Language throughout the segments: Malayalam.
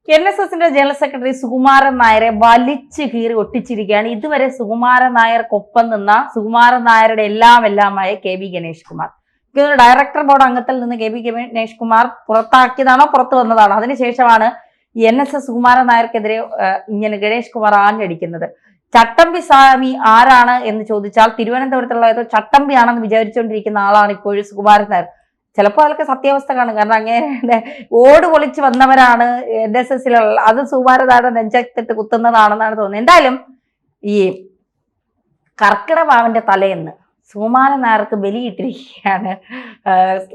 NSSന്റെ ജനറൽ സെക്രട്ടറി സുകുമാരൻ നായരെ വലിച്ചു കീറി ഒട്ടിച്ചിരിക്കുകയാണ്. ഇതുവരെ സുകുമാരൻ നായർക്കൊപ്പം നിന്ന സുകുമാരൻ നായരുടെ എല്ലാമായ KB Ganesh Kumar. Director board അംഗത്തിൽ നിന്ന് KB ഗണേഷ് കുമാർ പുറത്താക്കിയതാണോ പുറത്തു വന്നതാണോ? അതിനുശേഷമാണ് NSS സുകുമാരൻ നായർക്കെതിരെ ഇങ്ങനെ ഗണേഷ് കുമാർ ആഞ്ഞടിക്കുന്നത്. ചട്ടമ്പി സ്വാമി ആരാണ് എന്ന് ചോദിച്ചാൽ തിരുവനന്തപുരത്തുള്ള ഏതോ ചട്ടമ്പി ആണെന്ന് വിചാരിച്ചുകൊണ്ടിരിക്കുന്ന ആളാണ് ഇപ്പോഴും സുകുമാരൻ നായർ. ചിലപ്പോൾ അതൊക്കെ സത്യാവസ്ഥ കാണും. കാരണം അങ്ങനെ ഓട് പൊളിച്ച് വന്നവരാണ് NSSലുള്ള, അത് സുകുമാരൻ നായരുടെ നെഞ്ചത്തിട്ട് കുത്തുന്നതാണെന്നാണ് തോന്നുന്നത്. എന്തായാലും ഈ കർക്കിടവാവിന്റെ തലേന്ന് സുകുമാരൻ നായർക്ക് ബലിയിട്ടിരിക്കുകയാണ്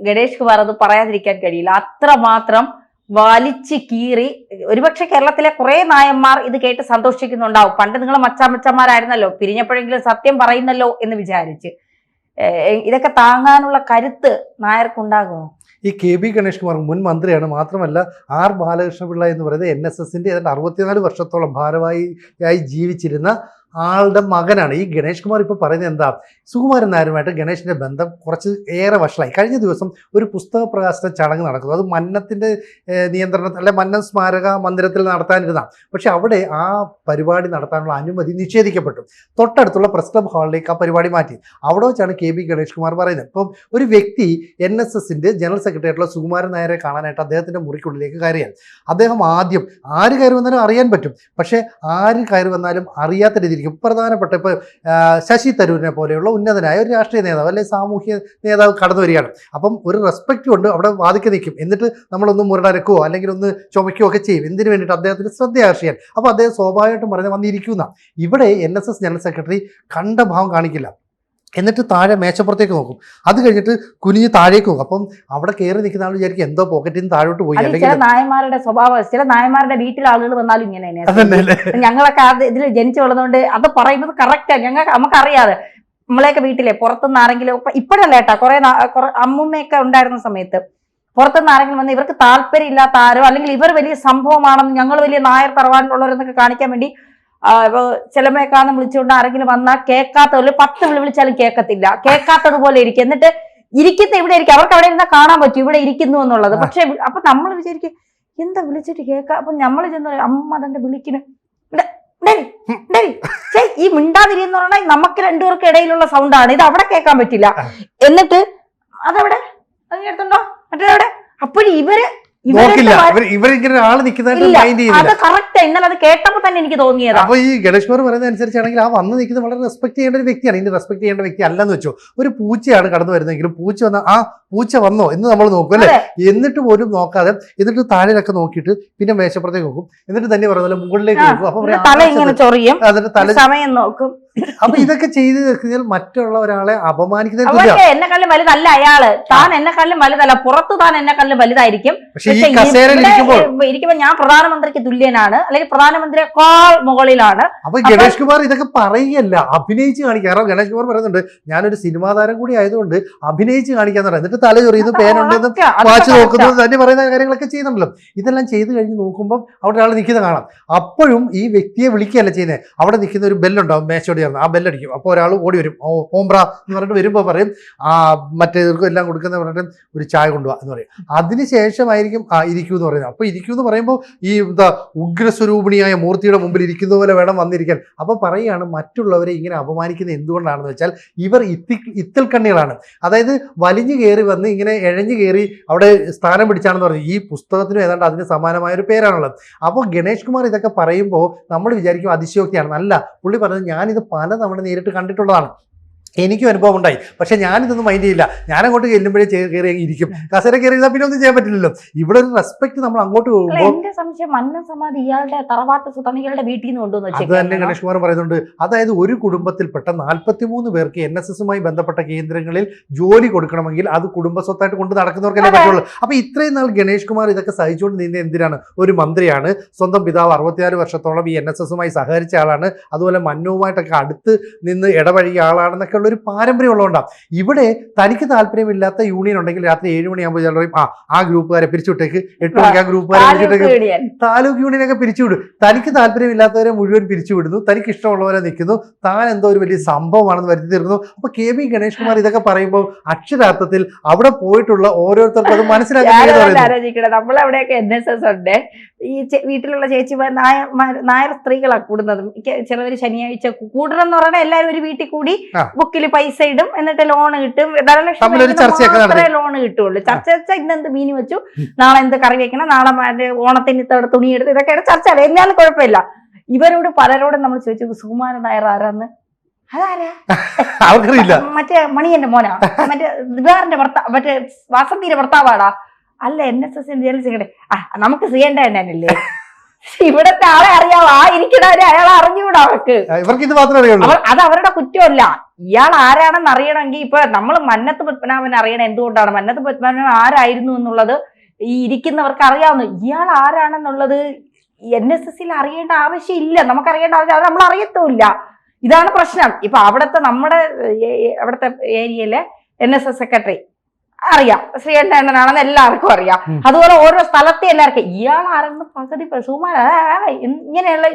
ഗണേഷ് കുമാർ. അത് പറയാതിരിക്കാൻ കഴിയില്ല. അത്രമാത്രം വലിച്ചു കീറി. ഒരുപക്ഷെ കേരളത്തിലെ കുറെ നായന്മാർ ഇത് കേട്ട് സന്തോഷിക്കുന്നുണ്ടാവും. പണ്ട് നിങ്ങൾ മച്ചാമച്ചന്മാരായിരുന്നല്ലോ, പിരിഞ്ഞപ്പോഴെങ്കിലും സത്യം പറയുന്നല്ലോ എന്ന് വിചാരിച്ച്. ഇതൊക്കെ താങ്ങാനുള്ള കരുത്ത് നായർക്കുണ്ടാകുമോ? ഈ KB ഗണേഷ് കുമാർ മുൻ മന്ത്രിയാണ്. മാത്രമല്ല R ബാലകൃഷ്ണപിള്ള എന്ന് പറയുന്നത് NSSന്റെ ഏതാണ്ട് 64 വർഷത്തോളം ഭാരവാഹിയായി ജീവിച്ചിരുന്ന ആളുടെ മകനാണ്. ഈ ഗണേഷ് കുമാർ ഇപ്പോൾ പറയുന്നത് എന്താ, സുകുമാരൻ നായരുമായിട്ട് ഗണേഷിന്റെ ബന്ധം കുറച്ച് ഏറെ വഷളായി. കഴിഞ്ഞ ദിവസം ഒരു പുസ്തക പ്രകാശന ചടങ്ങ് നടക്കുന്നു. അത് മന്നത്തിന്റെ നിയന്ത്രണത്തിൽ അല്ലെ മന്നം സ്മാരക മന്ദിരത്തിൽ നടത്താനിരുന്ന, പക്ഷെ അവിടെ ആ പരിപാടി നടത്താനുള്ള അനുമതി നിഷേധിക്കപ്പെട്ടു. തൊട്ടടുത്തുള്ള പ്രസ് ക്ലബ് ഹാളിലേക്ക് ആ പരിപാടി മാറ്റി. അവിടെ വെച്ചാണ് KB ഗണേഷ് കുമാർ പറയുന്നത്. ഇപ്പം ഒരു വ്യക്തി NSSന്റെ ജനറൽ സെക്രട്ടറി ആയിട്ടുള്ള സുകുമാരൻ നായരെ കാണാനായിട്ട് അദ്ദേഹത്തിന്റെ മുറിക്കുള്ളിലേക്ക് കയറിയാൽ അദ്ദേഹം ആദ്യം ആര് കയറി വന്നാലും അറിയാൻ പറ്റും, പക്ഷെ ആര് കയറി വന്നാലും അറിയാത്ത രീതിയിൽ പ്രധാനപ്പെട്ട ഇപ്പോൾ ശശി തരൂരിനെ പോലെയുള്ള ഉന്നതനായ ഒരു രാഷ്ട്രീയ നേതാവ് അല്ലെങ്കിൽ സാമൂഹ്യ നേതാവ് കടന്നു വരികയാണ്. അപ്പം ഒരു റെസ്പെക്റ്റ് കൊണ്ട് അവിടെ വാദിക്ക് നിൽക്കും. എന്നിട്ട് നമ്മളൊന്ന് മുരടരക്കുകയോ അല്ലെങ്കിൽ ഒന്ന് ചുമയ്ക്കുകയോ ഒക്കെ ചെയ്യും. എന്തിനു വേണ്ടിയിട്ട്? അദ്ദേഹത്തിന് ശ്രദ്ധ ആകർഷിക്കാൻ. അപ്പോൾ അദ്ദേഹം സ്വാഭാവികമായിട്ടും പറഞ്ഞ് വന്നിരിക്കുന്ന ഇവിടെ NSS ജനറൽ സെക്രട്ടറി കണ്ട ഭാവം കാണിക്കില്ല. എന്നിട്ട് താഴെ മേശപ്പുറത്തേക്ക് നോക്കും. അത് കഴിഞ്ഞിട്ട് കുനിഞ്ഞ് താഴേക്ക് നോക്കും. അപ്പം അവിടെ കയറി നിൽക്കുന്ന ആൾ വിചാരിക്കും എന്തോ പോക്കറ്റിൽ നിന്ന് താഴോട്ട് പോയി. ചില നായന്മാരുടെ സ്വഭാവം, ചില നായന്മാരുടെ വീട്ടിലെ ആളുകൾ വന്നാലും ഇങ്ങനെ ഞങ്ങളൊക്കെ ഇതിൽ ജനിച്ചു വളർന്നുകൊണ്ട് അത് പറയുന്നത് കറക്റ്റാണ്. നമുക്കറിയാതെ നമ്മളെയൊക്കെ വീട്ടിലെ പുറത്തുനിന്ന് ആരെങ്കിലും ഇപ്പോഴല്ല കേട്ടാ, കുറെ അമ്മുമ്മയൊക്കെ ഉണ്ടായിരുന്ന സമയത്ത് പുറത്തുനിന്ന് ആരെങ്കിലും വന്ന് ഇവർക്ക് താല്പര്യം ഇല്ലാത്ത ആരോ അല്ലെങ്കിൽ ഇവർ വലിയ സംഭവമാണെന്ന്, ഞങ്ങൾ വലിയ നായർ തറവാട്ടിലുള്ളവരെന്നൊക്കെ കാണിക്കാൻ വേണ്ടി ചിലമേക്കാന്ന് വിളിച്ചുകൊണ്ട് ആരെങ്കിലും വന്നാൽ കേൾക്കാത്തവര് 10 വിളിച്ചാലും കേൾക്കത്തില്ല, കേൾക്കാത്തതുപോലെ ഇരിക്കും. എന്നിട്ട് ഇരിക്കുന്ന ഇവിടെ ഇരിക്കും. അവർക്ക് അവിടെ ഇരുന്നാൽ കാണാൻ പറ്റും ഇവിടെ ഇരിക്കുന്നു എന്നുള്ളത്. പക്ഷെ അപ്പൊ നമ്മൾ വിചാരിക്കും എന്താ വിളിച്ചിട്ട് കേൾക്കാം. അപ്പൊ നമ്മൾ ചെന്ന് അമ്മ അതെന്റെ വിളിക്കുന്നു, ഈ മിണ്ടാതിരിയെന്ന് പറഞ്ഞാൽ നമുക്ക് രണ്ടുപേർക്ക് ഇടയിലുള്ള സൗണ്ടാണ് ഇത്, അവിടെ കേൾക്കാൻ പറ്റില്ല. എന്നിട്ട് അതെവിടെ അതിനടുത്തുണ്ടോ മറ്റേ അവിടെ. അപ്പോഴും ഇവരിങ്ങനെ ആള് നിൽക്കുന്നതായിട്ട് കറക്റ്റ്. ഇന്നലെ അത് കേട്ടപ്പോ തന്നെ എനിക്ക് തോന്നിയത്. അപ്പൊ ഈ ഗണേഷ് കുമാർ പറയുന്ന അനുസരിച്ചാണെങ്കിൽ ആ വന്ന് നിൽക്കുന്നത് വളരെ റെസ്പെക്ട് ചെയ്യേണ്ട ഒരു വ്യക്തിയാണ്. ഇനി റെസ്പെക്ട് ചെയ്യേണ്ട വ്യക്തി അല്ലെന്ന് വെച്ചോ, ഒരു പൂച്ചയാണ് കടന്നു വരുന്നതെങ്കിലും പൂച്ച വന്ന ആ പൂച്ച വന്നോ എന്ന് നമ്മൾ നോക്കും അല്ലെ. എന്നിട്ട് പോലും നോക്കാതെ എന്നിട്ട് താഴെയൊക്കെ നോക്കിയിട്ട് പിന്നെ മേശപ്പുറത്തേക്ക് നോക്കും. എന്നിട്ട് തന്നെ പറയുന്നത് മുകളിലേക്ക് നോക്കും. അപ്പൊ അതിന്റെ തല സമയം നോക്കും. അപ്പൊ ഇതൊക്കെ ചെയ്ത് കഴിഞ്ഞാൽ മറ്റുള്ള ഒരാളെ അപമാനിക്കുന്ന എന്നെക്കാളും വലുതല്ല അയാള്, താൻ എന്നെക്കാളും വലുതല്ല, പുറത്ത് താൻ എന്നെക്കാളും വലുതായിരിക്കും. ഇരിക്കുമ്പോ ഞാൻ പ്രധാനമന്ത്രിക്ക് തുല്യനാണ് അല്ലെങ്കിൽ പ്രധാനമന്ത്രിയെക്കാൾ മുകളിലാണ്. അപ്പൊ ഗണേഷ് കുമാർ ഇതൊക്കെ പറയല്ല, അഭിനയിച്ച് കാണിക്കുക. കാരണം ഗണേഷ് കുമാർ പറയുന്നുണ്ട് ഞാനൊരു സിനിമാ താരം കൂടി ആയതുകൊണ്ട് അഭിനയിച്ച് കാണിക്കാന്ന് പറയാം. എന്നിട്ട് തല ചൊറിയുന്നു, പേനുണ്ടെന്ന് വാച്ച് നോക്കുന്നു, തന്നെ പറയുന്ന കാര്യങ്ങളൊക്കെ ചെയ്യുന്നുണ്ടല്ലോ. ഇതെല്ലാം ചെയ്ത് കഴിഞ്ഞ് നോക്കുമ്പോൾ അവിടെ ഒരാൾ നിൽക്കുന്നത് കാണാം. അപ്പോഴും ഈ വ്യക്തിയെ വിളിക്കുകയല്ല ചെയ്യുന്നത്. അവിടെ നിൽക്കുന്ന ഒരു ബെല്ലുണ്ടാവും മേശോട് ചേർന്ന്, ആ ബെല്ലടിക്കും. അപ്പോൾ ഒരാൾ ഓടി വരും, ഓംബ്ര എന്ന് പറഞ്ഞിട്ട് വരുമ്പോൾ പറയും മറ്റേവർക്കും എല്ലാം കൊടുക്കുന്ന പറഞ്ഞിട്ട് ഒരു ചായ കൊണ്ടുപോകാം എന്ന് പറയും. അതിനുശേഷമായിരിക്കും ഇരിക്കൂ എന്ന് പറയുന്നത്. അപ്പോൾ ഇരിക്കൂ എന്ന് പറയുമ്പോൾ ഈ ഉഗ്രസ്വരൂപിണിയായ മൂർത്തിയുടെ മുമ്പിൽ ഇരിക്കുന്ന പോലെ വേണം വന്നിരിക്കാൻ. അപ്പോൾ പറയുകയാണ് മറ്റുള്ളവരെ ഇങ്ങനെ അപമാനിക്കുന്നത് എന്തുകൊണ്ടാണെന്ന് വെച്ചാൽ ഇവർ ഇത്തൽ കണ്ണികളാണ്. അതായത് വലിഞ്ഞു കയറി വന്ന് ഇങ്ങനെ ഇഴഞ്ഞു കയറി അവിടെ സ്ഥാനം പിടിച്ചാണെന്ന് പറഞ്ഞു. ഈ പുസ്തകത്തിനും ഏതാണ്ട് അതിന് സമാനമായ ഒരു പേരാണുള്ളത്. അപ്പോൾ ഗണേഷ് കുമാർ ഇതൊക്കെ പറയുമ്പോൾ നമ്മൾ വിചാരിക്കും അതിശയോക്തിയാണ്. നല്ല പുള്ളി പറഞ്ഞത് ഞാനിത് പലതവണ നേരിട്ട് കണ്ടിട്ടുള്ളതാണ്, എനിക്കും അനുഭവം ഉണ്ടായി. പക്ഷെ ഞാനിതൊന്നും മൈൻഡ് ചെയ്യില്ല. ഞാനങ്ങോട്ട് ചെല്ലുമ്പോഴേ കയറി ഇരിക്കും. കസേര കയറിയാൽ പിന്നെ ഒന്നും ചെയ്യാൻ പറ്റില്ലല്ലോ. ഇവിടെ ഒരു റെസ്പെക്ട് നമ്മൾ അങ്ങോട്ട് പോകുമ്പോൾ ഇയാളുടെ തറവാട്ട് സുതണികളുടെ വീട്ടിൽ നിന്ന് കൊണ്ടുവന്നു. അത് തന്നെ ഗണേഷ് കുമാർ പറയുന്നുണ്ട്. അതായത് ഒരു കുടുംബത്തിൽപ്പെട്ട 43 പേർക്ക് NSSുമായി ബന്ധപ്പെട്ട കേന്ദ്രങ്ങളിൽ ജോലി കൊടുക്കണമെങ്കിൽ അത് കുടുംബ സ്വത്തായിട്ട് കൊണ്ട് നടക്കുന്നവർക്കല്ലേ പറ്റുള്ളൂ. അപ്പൊ ഇത്രയും നാൾ ഗണേഷ് കുമാർ ഇതൊക്കെ സഹിച്ചുകൊണ്ട് നിന്ന് എന്തിനാണ്? ഒരു മന്ത്രിയാണ്, സ്വന്തം പിതാവ് 64 വർഷത്തോളം ഈ NSSുമായി സഹകരിച്ച ആളാണ്, അതുപോലെ മന്നുവുമായിട്ടൊക്കെ അടുത്ത് നിന്ന് ഇടപഴകിയ ആളാണെന്നൊക്കെ ഒരു പാരമ്പര്യം ഉള്ളതുകൊണ്ടാണ്. ഇവിടെ തനിക്ക് താല്പര്യമില്ലാത്ത യൂണിയൻ ഉണ്ടെങ്കിൽ രാത്രി 7 മണിയാകുമ്പോൾ ചില പറയും ആ ഗ്രൂപ്പുകാരെ പിരിച്ചുവിട്ടേക്ക്, 8 മണിക്ക് ആ ഗ്രൂപ്പുകാരെ പിരിച്ചുവിട്ടേക്ക്. താലൂക്ക് യൂണിയനൊക്കെ പിരിച്ചുവിടും. തനിക്ക് താല്പര്യമില്ലാത്തവരെ മുഴുവൻ പിരിച്ചുവിടുന്നു, തനിക്ക് ഇഷ്ടമുള്ളവരെ നിൽക്കുന്നു, താൻ എന്തോ ഒരു വലിയ സംഭവമാണെന്ന് വരുത്തി തീർക്കുന്നു. അപ്പൊ KB ഗണേഷ് കുമാർ ഇതൊക്കെ പറയുമ്പോൾ അക്ഷരാർത്ഥത്തിൽ അവിടെ പോയിട്ടുള്ള ഓരോരുത്തർക്കും അത് മനസ്സിലാക്കി. നമ്മളവിടെയൊക്കെ NSS ഉണ്ട്, ഈ വീട്ടിലുള്ള ചേച്ചിമാർ നായർ സ്ത്രീകളാണ് കൂടുന്നത്. ചിലവർ ശനിയാഴ്ച കൂടണം എന്ന് പറഞ്ഞാൽ എല്ലാവരും ഒരു വീട്ടിൽ കൂടി ബുക്കിൽ പൈസ ഇടും, എന്നിട്ട് ലോൺ കിട്ടും. ധനലക്ഷ്മി മാത്രമേ ലോൺ കിട്ടുള്ളൂ. ചർച്ച വെച്ചാൽ ഇന്നെന്ത് മീൻ വെച്ചു, നാളെ എന്ത് കറി വെക്കണം, നാളെ ഓണത്തിന് ഇത്തവണ തുണി എടുത്ത്, ഇതൊക്കെയാണ് ചർച്ച. എന്നാലും കുഴപ്പമില്ല. ഇവരോട് പലരോടും നമ്മൾ ചോദിച്ചു സുകുമാരൻ നായർ ആരാന്ന്, അതാരാ മറ്റേ മണിയന്റെ മോനാ, മറ്റേ ദിവാറിന്റെ ഭർത്താവ്, മറ്റേ വാസന്തിയുടെ ഭർത്താവാടാ, അല്ല NSS ജനറൽ സെക്രട്ടറി. നമുക്ക് ചെയ്യേണ്ട തന്നെയല്ലേ, ഇവിടത്തെ ആളെ അറിയാവോ, ആ ഇരിക്കണവരെ അയാൾ അറിഞ്ഞുകൂടാ അവർക്ക്, അത് അവരുടെ കുറ്റമല്ല. ഇയാൾ ആരാണെന്ന് അറിയണമെങ്കിൽ ഇപ്പൊ നമ്മൾ മന്നത്ത് പത്മനാഭനെ അറിയണം. എന്തുകൊണ്ടാണ് മന്നത്ത് പത്മനാഭൻ ആരായിരുന്നു എന്നുള്ളത് ഈ ഇരിക്കുന്നവർക്ക് അറിയാവുന്നു. ഇയാൾ ആരാണെന്നുള്ളത് NSS അറിയേണ്ട ആവശ്യമില്ല, നമുക്കറിയേണ്ട ആവശ്യം, അത് നമ്മൾ അറിയത്തുമില്ല. ഇതാണ് പ്രശ്നം. ഇപ്പൊ അവിടുത്തെ അവിടുത്തെ ഏരിയയിലെ NSS സെക്രട്ടറി അറിയാം, ശ്രീകണ്ഠനാണെന്ന് എല്ലാവർക്കും അറിയാം. അതുപോലെ ഓരോ സ്ഥലത്തെ എല്ലാവർക്കും ഇയാൾ ആരെന്ന് പകുതി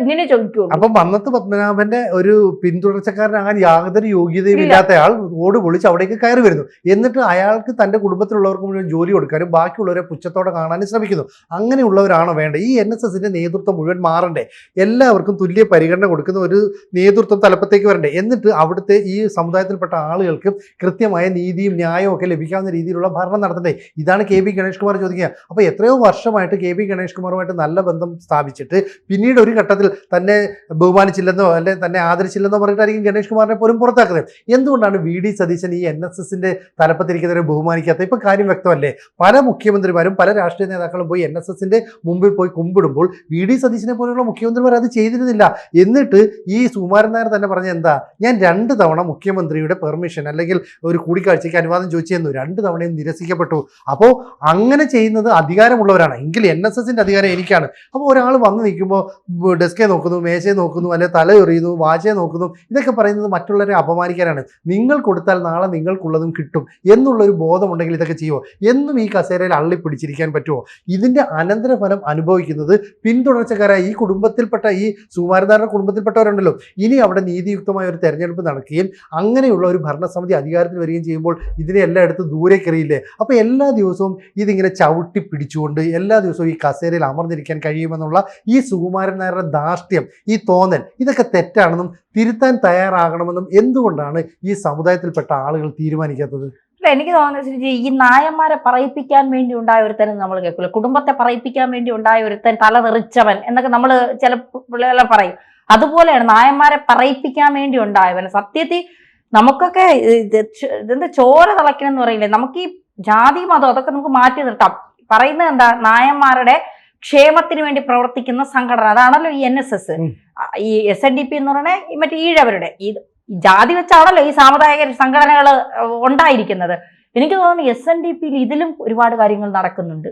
ഇങ്ങനെ ചോദിക്കുള്ളൂ. അപ്പൊ മന്നത്ത് പത്മനാഭന്റെ ഒരു പിന്തുടർച്ചക്കാരനാകാൻ യാതൊരു യോഗ്യതയും ഇല്ലാത്ത ആൾ ഓട് പൊളിച്ച് അവിടേക്ക് കയറി വരുന്നു. എന്നിട്ട് അയാൾക്ക് തന്റെ കുടുംബത്തിലുള്ളവർക്ക് മുഴുവൻ ജോലി കൊടുക്കാനും ബാക്കിയുള്ളവരെ പുച്ഛത്തോടെ കാണാനും ശ്രമിക്കുന്നു. അങ്ങനെയുള്ളവരാണോ വേണ്ടത്? ഈ NSSന്റെ നേതൃത്വം മുഴുവൻ മാറണ്ടേ? എല്ലാവർക്കും തുല്യ പരിഗണന കൊടുക്കുന്ന ഒരു നേതൃത്വം തലപ്പത്തേക്ക് വരണ്ടേ? എന്നിട്ട് അവിടുത്തെ ഈ സമുദായത്തിൽപ്പെട്ട ആളുകൾക്ക് കൃത്യമായ നീതിയും ന്യായവും ഒക്കെ ലഭിക്കാവുന്ന രീതിയിലുള്ള ഭരണം നടത്തണ്ടേ? ഇതാണ് KB ഗണേഷ് കുമാർ ചോദിക്കുക. അപ്പൊ എത്രയോ വർഷമായിട്ട് KB ഗണേഷ് കുമാറുമായിട്ട് നല്ല ബന്ധം സ്ഥാപിച്ചിട്ട് പിന്നീട് ഒരു ഘട്ടത്തിൽ തന്നെ ബഹുമാനിച്ചില്ലെന്നോ അല്ലെ തന്നെ ആദരിച്ചില്ലെന്നോ പറഞ്ഞിട്ടായിരിക്കും ഗണേഷ് കുമാറിനെ പോലും പുറത്താക്കുന്നത്. എന്തുകൊണ്ടാണ് VD സതീശൻ ഈ NSSന്റെ തലപ്പത്തിരിക്കുന്നവരെ ബഹുമാനിക്കാത്ത? ഇപ്പൊ കാര്യം വ്യക്തമല്ലേ? പല മുഖ്യമന്ത്രിമാരും പല രാഷ്ട്രീയ നേതാക്കളും പോയി NSSന്റെ മുമ്പിൽ പോയി കുമ്പിടുമ്പോൾ VD സതീശനെ പോലെയുള്ള മുഖ്യമന്ത്രിമാർ അത് ചെയ്തിരുന്നില്ല. എന്നിട്ട് ഈ സുകുമാരൻ നായർ തന്നെ പറഞ്ഞ എന്താ, ഞാൻ 2 തവണ മുഖ്യമന്ത്രിയുടെ പെർമിഷൻ അല്ലെങ്കിൽ ഒരു കൂടിക്കാഴ്ചയ്ക്ക് അനുവാദം ചോദിച്ചിരുന്നു, 2 തവണയും നിരസിക്കപ്പെട്ടു. അപ്പോൾ അങ്ങനെ ചെയ്യുന്നത് അധികാരമുള്ളവരാണ്. എങ്കിൽ NSSന്റെ അധികാരം എനിക്കാണ്. അപ്പോൾ ഒരാൾ വന്ന് നിൽക്കുമ്പോൾ ഡെസ്കെ നോക്കുന്നു, മേശയെ നോക്കുന്നു, അല്ലെ തല എറിയുന്നു, വാചയെ നോക്കുന്നു, ഇതൊക്കെ പറയുന്നത് മറ്റുള്ളവരെ അപമാനിക്കാനാണ്. നിങ്ങൾ കൊടുത്താൽ നാളെ നിങ്ങൾക്കുള്ളതും കിട്ടും എന്നുള്ളൊരു ബോധമുണ്ടെങ്കിൽ ഇതൊക്കെ ചെയ്യുമോ? എന്നും ഈ കസേരയിൽ അള്ളിപ്പിടിച്ചിരിക്കാൻ പറ്റുമോ? ഇതിന്റെ അനന്തരഫലം അനുഭവിക്കുന്നത് പിന്തുടർച്ചക്കാരായ ഈ കുടുംബത്തിൽപ്പെട്ട ഈ സുകുമാരനായരുടെ കുടുംബത്തിൽപ്പെട്ടവരുണ്ടല്ലോ. ഇനി അവിടെ നീതിയുക്തമായ ഒരു തെരഞ്ഞെടുപ്പ് നടക്കുകയും അങ്ങനെയുള്ള ഒരു ഭരണസമിതി അധികാരത്തിൽ വരികയും ചെയ്യുമ്പോൾ ഇതിനെ എല്ലായിടത്തും ദൂരേക്ക് എറിയില്ലേ? അപ്പോൾ എല്ലാ ദിവസവും ഇതിങ്ങനെ ചവിട്ടി പിടിച്ചുകൊണ്ട് എല്ലാ ദിവസവും ഈ കസേരയിൽ അമർന്നിരിക്കാൻ കഴിയുമെന്നുള്ള ഈ സുകുമാരൻ നായരുടെ ധാർഷ്ട്യം, ഈ തോന്നൽ, ഇതൊക്കെ തെറ്റാണെന്നും തിരുത്താൻ തയ്യാറാകണമെന്നും എന്തുകൊണ്ടാണ് ഈ സമുദായത്തിൽപ്പെട്ട ആളുകൾ തീരുമാനിക്കാത്തത്? എനിക്ക് തോന്നുന്നത് ഈ നായന്മാരെ പറയിപ്പിക്കാൻ വേണ്ടി ഉണ്ടായ ഒരുത്തനും നമ്മൾ കേൾക്കില്ല. കുടുംബത്തെ പറയിപ്പിക്കാൻ വേണ്ടി ഉണ്ടായ ഒരുത്തൻ തല തെറിച്ചവൻ എന്നൊക്കെ നമ്മൾ ചില പിള്ളേരെ പറയും. അതുപോലെയാണ് നായന്മാരെ പറയിപ്പിക്കാൻ വേണ്ടി ഉണ്ടായവൻ. സത്യത്തിൽ നമുക്കൊക്കെ ഇതെന്താ ചോര തിളയ്ക്കണം എന്ന് പറയില്ലേ, നമുക്ക് ഈ ജാതി മതം അതൊക്കെ നമുക്ക് മാറ്റി നിർത്താം. പറയുന്നത് എന്താ, നായന്മാരുടെ ക്ഷേമത്തിന് വേണ്ടി പ്രവർത്തിക്കുന്ന സംഘടന, അതാണല്ലോ ഈ NSS. ഈ SNDP എന്ന് പറഞ്ഞാൽ മറ്റേ ഈഴവരുടെ ഈ ജാതി വെച്ചാണല്ലോ ഈ സാമുദായിക സംഘടനകൾ ഉണ്ടായിരിക്കുന്നത്. എനിക്ക് തോന്നുന്നു SNDPയിൽ ഇതിലും ഒരുപാട് കാര്യങ്ങൾ നടക്കുന്നുണ്ട്.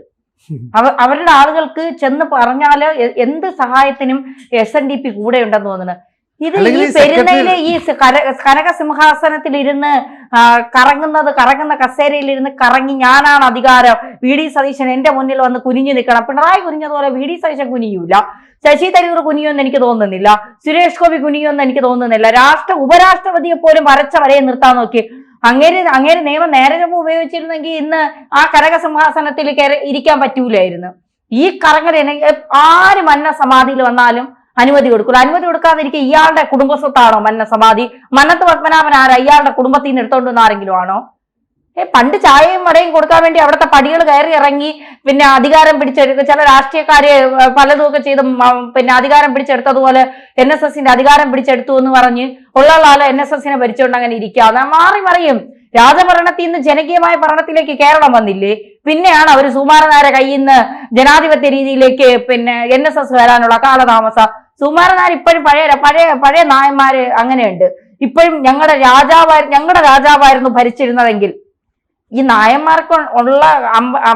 അവരുടെ ആളുകൾക്ക് ചെന്ന് പറഞ്ഞാല് എന്ത് സഹായത്തിനും SNDP കൂടെ ഉണ്ടെന്ന് തോന്നുന്നു. ഇത് ഈ പെരുന്നയിലെ ഈ കനകസിംഹാസനത്തിൽ ഇരുന്ന് കറങ്ങുന്ന കസേരയിലിരുന്ന് കറങ്ങി ഞാനാണ് അധികാരം, VD സതീശൻ എന്റെ മുന്നിൽ വന്ന് കുനിഞ്ഞു നിൽക്കണം. പിണറായി കുനിഞ്ഞതുപോലെ VD സതീശൻ കുനിയൂല, ശശി തരൂർ കുനിയുമെന്ന് എനിക്ക് തോന്നുന്നില്ല, സുരേഷ് ഗോപി കുനിയുമെന്ന് എനിക്ക് തോന്നുന്നില്ല. ഉപരാഷ്ട്രപതിയെ പോലും വരച്ച വരയെ നിർത്താൻ നോക്കി. അങ്ങേര് നിയമം നേരെ ഉപയോഗിച്ചിരുന്നെങ്കിൽ ഇന്ന് ആ കനകസിംഹാസനത്തിൽ ഇരിക്കാൻ പറ്റൂലായിരുന്നു. ഈ കറങ്ങൽ ആര് മന്ന സമാധിയിൽ വന്നാലും അനുമതി കൊടുക്കില്ല. അനുമതി കൊടുക്കാതിരിക്കുക ഇയാളുടെ കുടുംബസ്വത്താണോ മന്ന സമാധി? മന്നത്ത് പത്മനാഭൻ ആരാ? ഇയാളുടെ കുടുംബത്തിൽ നിന്ന് എടുത്തോണ്ടെന്ന് ആരെങ്കിലും ആണോ? പണ്ട് ചായയും വടയും കൊടുക്കാൻ വേണ്ടി അവിടുത്തെ പടികൾ കയറി ഇറങ്ങി പിന്നെ അധികാരം പിടിച്ചെടുക്കുക. ചില രാഷ്ട്രീയക്കാര് പലതുമൊക്കെ ചെയ്ത് പിന്നെ അധികാരം പിടിച്ചെടുത്തതുപോലെ NSSന്റെ അധികാരം പിടിച്ചെടുത്തു എന്ന് പറഞ്ഞ് ഉള്ള ആള് NSSനെ ഭരിച്ചുകൊണ്ട് അങ്ങനെ ഇരിക്കാതെ മാറി മറിയും. രാജഭരണത്തിൽ നിന്ന് ജനകീയമായ ഭരണത്തിലേക്ക് കേരളം വന്നില്ലേ? പിന്നെയാണ് അവർ സുകുമാരൻ നായരുടെ കയ്യിൽ നിന്ന് ജനാധിപത്യ രീതിയിലേക്ക് പിന്നെ NSS വരാനുള്ള കാലതാമസം. സുകുമാരൻ നായർ ഇപ്പോഴും പഴയ നായന്മാര് അങ്ങനെയുണ്ട്. ഇപ്പോഴും ഞങ്ങളുടെ രാജാവായിരുന്നു ഭരിച്ചിരുന്നതെങ്കിൽ ഈ നായന്മാർക്ക് ഉള്ള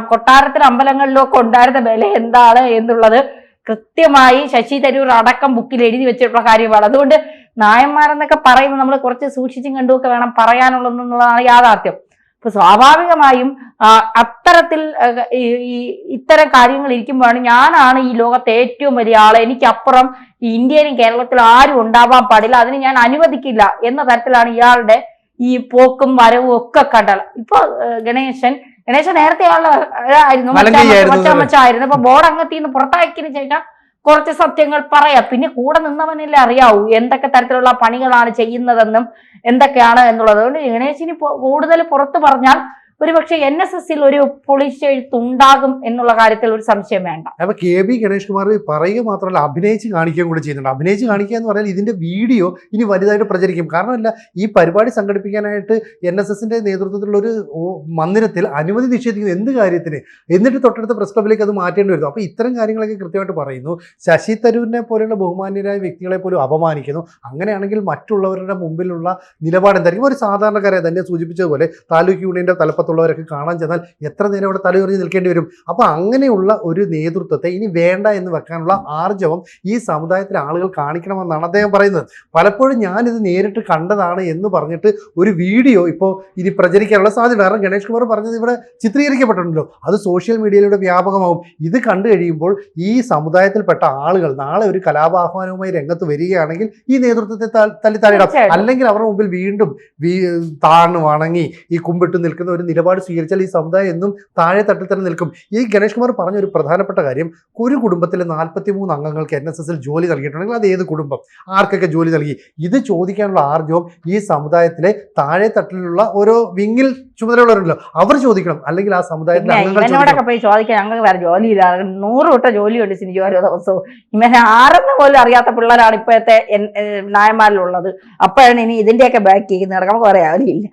കൊട്ടാരത്തിലും അമ്പലങ്ങളിലും ഒക്കെ ഉണ്ടായിരുന്ന വില എന്താണ് എന്നുള്ളത് കൃത്യമായി ശശി തരൂർ അടക്കം ബുക്കിൽ എഴുതി വെച്ചിട്ടുള്ള കാര്യമാണ്. അതുകൊണ്ട് നായന്മാരെന്നൊക്കെ പറയുമ്പോൾ നമ്മൾ കുറച്ച് സൂക്ഷിച്ചും കണ്ടുമൊക്കെ വേണം പറയാനുള്ളതെന്നുള്ളതാണ് യാഥാർത്ഥ്യം. അപ്പൊ സ്വാഭാവികമായും അത്തരത്തിൽ ഇത്തരം കാര്യങ്ങൾ ഇരിക്കുമ്പോഴാണ് ഞാനാണ് ഈ ലോകത്തെ ഏറ്റവും വലിയ ആള്, എനിക്കപ്പുറം ഈ ഇന്ത്യയിലും കേരളത്തിലും ആരും ഉണ്ടാവാൻ പാടില്ല, അതിന് ഞാൻ അനുവദിക്കില്ല എന്ന തരത്തിലാണ് ഇയാളുടെ ഈ പോക്കും വരവും ഒക്കെ കണ്ടാൽ. ഇപ്പൊ ഗണേശൻ ഗണേശ നേരത്തെ ആയിരുന്നു മച്ചായിരുന്നു. ഇപ്പൊ ബോർഡ് അംഗത്തിൽ പുറത്താക്കിയതിനു ശേഷം കുറച്ച് സത്യങ്ങൾ പറയാം. പിന്നെ കൂടെ നിന്നവനല്ലേ അറിയാവൂ എന്തൊക്കെ തരത്തിലുള്ള പണികളാണ് ചെയ്യുന്നതെന്നും എന്തൊക്കെയാണ് എന്നുള്ളത്. അതുകൊണ്ട് ഗണേശിന് കൂടുതൽ പുറത്തു പറഞ്ഞാൽ ഒരുപക്ഷെ NSSൽ ഒരു പൊളിച്ചെഴുത്തുണ്ടാകും എന്നുള്ള കാര്യത്തിൽ ഒരു സംശയം വേണ്ട. അപ്പൊ KB ഗണേഷ് കുമാർ പറയുക മാത്രമല്ല അഭിനയിച്ച് കാണിക്കുകയും കൂടി ചെയ്യുന്നുണ്ട്. അഭിനയിച്ച് കാണിക്കുക എന്ന് പറഞ്ഞാൽ ഇതിന്റെ വീഡിയോ ഇനി വലുതായിട്ട് പ്രചരിക്കും. കാരണമല്ല, ഈ പരിപാടി സംഘടിപ്പിക്കാനായിട്ട് NSSന്റെ നേതൃത്വത്തിലുള്ള ഒരു മന്ദിരത്തിൽ അനുമതി നിഷേധിക്കുന്നു എന്ത് കാര്യത്തിന്, എന്നിട്ട് തൊട്ടടുത്ത പ്രസ് ക്ലബിലേക്ക് അത് മാറ്റേണ്ടി വരുന്നു. അപ്പൊ ഇത്തരം കാര്യങ്ങളൊക്കെ കൃത്യമായിട്ട് പറയുന്നു. ശശി തരൂരിനെ പോലെയുള്ള ബഹുമാന്യരായ വ്യക്തികളെ പോലും അപമാനിക്കുന്നു. അങ്ങനെയാണെങ്കിൽ മറ്റുള്ളവരുടെ മുമ്പിലുള്ള നിലപാട് എന്തായിരിക്കും? ഒരു സാധാരണക്കാരെ തന്നെ സൂചിപ്പിച്ചതുപോലെ താലൂക്ക് യൂണിയന്റെ തലപ്പത്തുള്ളവരൊക്കെ കാണാൻ ചെന്നാൽ എത്ര നേരം അവിടെ തലയുറിഞ്ഞ് നിൽക്കേണ്ടി വരും. അപ്പൊ അങ്ങനെയുള്ള ഒരു നേതൃത്വത്തെ ഇനി വേണ്ട എന്ന് വെക്കാനുള്ള ആർജവം ഈ സമുദായത്തിലെ ആളുകൾ കാണിക്കണമെന്നാണ് അദ്ദേഹം പറയുന്നത്. പലപ്പോഴും ഞാനിത് നേരിട്ട് കണ്ടതാണ് എന്ന് പറഞ്ഞിട്ട് ഒരു വീഡിയോ ഇപ്പോൾ ഇനി പ്രചരിക്കാനുള്ള സാധ്യത. കാരണം ഗണേഷ് കുമാർ പറഞ്ഞത് ഇവിടെ ചിത്രീകരിക്കപ്പെട്ടിട്ടുണ്ടല്ലോ, അത് സോഷ്യൽ മീഡിയയിലൂടെ വ്യാപകമാവും. ഇത് കണ്ടു കഴിയുമ്പോൾ ഈ സമുദായത്തിൽപ്പെട്ട ആളുകൾ നാളെ ഒരു കലാപാഹ്വാനവുമായി രംഗത്ത് വരികയാണെങ്കിൽ ഈ നേതൃത്വത്തെ തള്ളിത്താഴിടാം. അല്ലെങ്കിൽ അവരുടെ മുമ്പിൽ വീണ്ടും താഴ്ന്നു വണങ്ങി ഈ കുമ്പിട്ട് നിൽക്കുന്ന ഒരു നിലപാട് സ്വീകരിച്ചാൽ ഈ സമുദായം എന്നും താഴെ തട്ടിൽ തന്നെ നിൽക്കും. ഈ ഗണേഷ് കുമാർ പറഞ്ഞ ഒരു പ്രധാനപ്പെട്ട കാര്യം, ഒരു കുടുംബത്തിലെ 43 അംഗങ്ങൾക്ക് NSSൽ ജോലി നൽകിയിട്ടുണ്ടെങ്കിൽ അത് ഏത് കുടുംബം, ആർക്കൊക്കെ ജോലി നൽകി? ഇത് ചോദിക്കാനുള്ള ആർജവം ഈ സമുദായത്തിലെ താഴെ തട്ടിലുള്ള ഓരോ വിങ്ങിൽ ചുമതലയുള്ളവരുണ്ടല്ലോ അവർ ചോദിക്കണം. അല്ലെങ്കിൽ ആ സമുദായത്തിലെ ഇവനോടൊക്കെ പോയി ചോദിക്കാൻ ഞങ്ങൾക്ക് വേറെ ജോലിയില്ല, 100 കൂട്ടം ജോലിയുണ്ട് സിനിജ ഓരോ ദിവസവും. ഇവനെ ആരെന്ന് പോലും അറിയാത്ത പിള്ളേരാണ് ഇപ്പോഴത്തെ നായന്മാരിലുള്ളത്. അപ്പോഴാണ് ഇനി ഇതിന്റെയൊക്കെ ബാക്ക് ചെയ്യുന്നത്. നമുക്ക് പറയാൻ ഇല്ല.